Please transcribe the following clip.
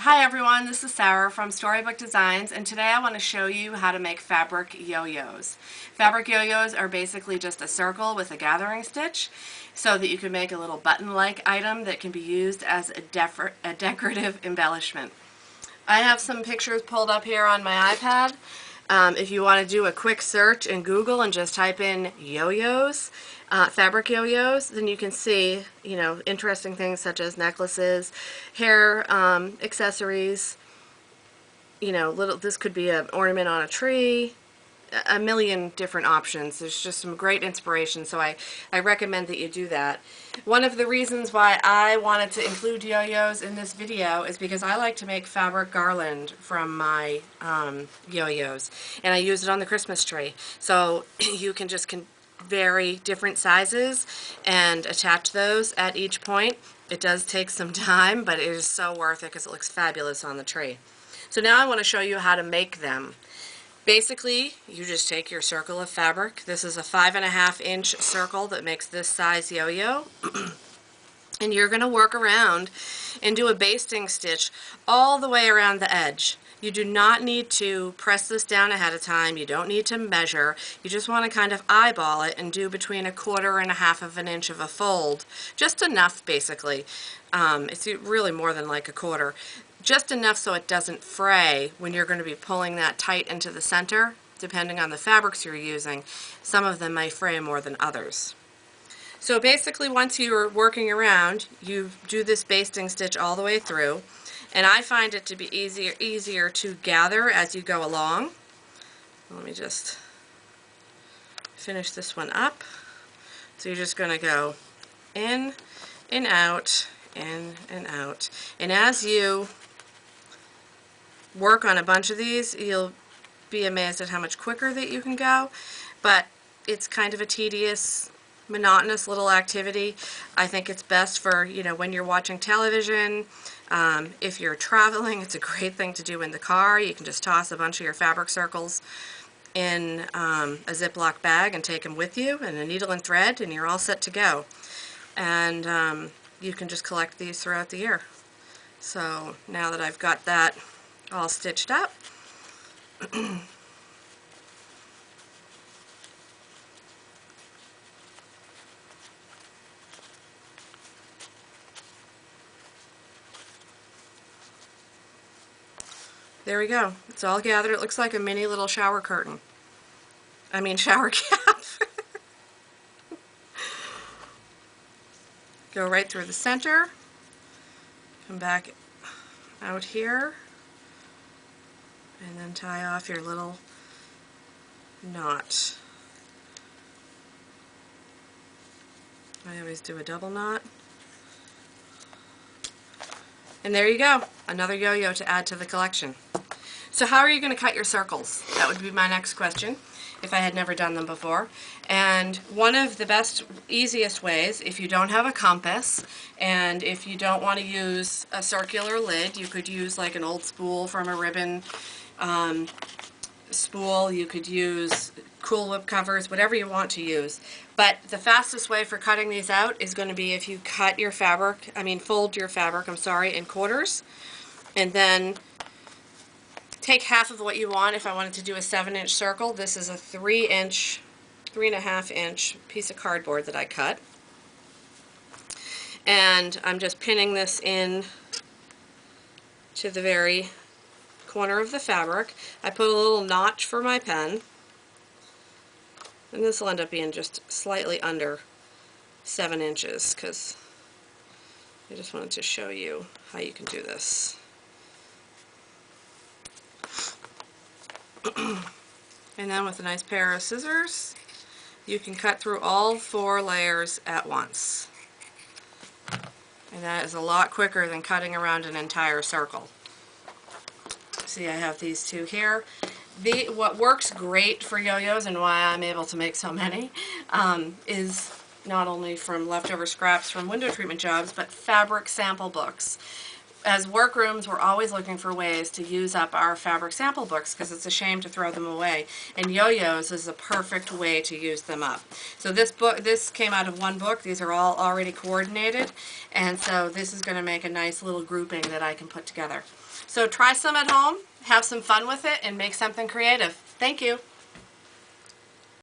Hi everyone, this is Sarah from Storibook Designs, and today I want to show you how to make fabric yo-yos. Fabric yo-yos are basically just a circle with a gathering stitch so that you can make a little button-like item that can be used as a decorative embellishment. I have some pictures pulled up here on my iPad. If you want to do a quick search in Google and just type in yo-yos, fabric yo-yos, then you can see, interesting things such as necklaces, hair accessories. This could be an ornament on a tree. A million different options. There's just some great inspiration, so I recommend that you do that. One of the reasons why I wanted to include yo-yos in this video is because I like to make fabric garland from my yo-yos, and I use it on the Christmas tree. So you can just vary different sizes and attach those at each point. It does take some time, but it is so worth it because it looks fabulous on the tree. So now I want to show you how to make them. Basically, you just take your circle of fabric. This is a 5.5 inch circle that makes this size yo-yo. And you're going to work around and do a basting stitch all the way around the edge. You do not need to press this down ahead of time. You don't need to measure. You just want to kind of eyeball it and do between 1/4 and 1/2 inch of a fold. Just enough, basically. It's really more than like 1/4. Just enough so it doesn't fray when you're going to be pulling that tight into the center, depending on the fabrics you're using. Some of them may fray more than others. So basically, once you're working around, you do this basting stitch all the way through, and I find it to be easier to gather as you go along. Let me just finish this one up. So you're just going to go in and out, in and out, and as you work on a bunch of these, you'll be amazed at how much quicker that you can go, but it's kind of a tedious, monotonous little activity. I think it's best for, when you're watching television. If you're traveling, it's a great thing to do in the car. You can just toss a bunch of your fabric circles in a Ziploc bag and take them with you, and a needle and thread, and you're all set to go. And you can just collect these throughout the year. So now that I've got that all stitched up, there we go. It's all gathered. It looks like a mini little shower curtain. I mean shower cap. Go right through the center, come back out here, and then tie off your little knot. I always do a double knot. And there you go, another yo-yo to add to the collection. So how are you going to cut your circles? That would be my next question, if I had never done them before. And one of the best, easiest ways, if you don't have a compass, and if you don't want to use a circular lid, you could use like an old spool from a ribbon spool. You could use Cool Whip covers, whatever you want to use. But the fastest way for cutting these out is going to be if you cut your fabric, fold your fabric, in quarters, and then take half of what you want. If I wanted to do a 7-inch circle, this is a 3.5 inch piece of cardboard that I cut. And I'm just pinning this in to the very corner of the fabric. I put a little notch for my pen, and this will end up being just slightly under 7 inches because I just wanted to show you how you can do this. And then with a nice pair of scissors, you can cut through all 4 layers at once. And that is a lot quicker than cutting around an entire circle. See, I have these two here. What works great for yo-yos and why I'm able to make so many is not only from leftover scraps from window treatment jobs, but fabric sample books. as workrooms, we're always looking for ways to use up our fabric sample books because it's a shame to throw them away. And yo-yos is a perfect way to use them up. So this came out of one book. These are all already coordinated, and so this is going to make a nice little grouping that I can put together. So try some at home, have some fun with it, and make something creative. Thank you.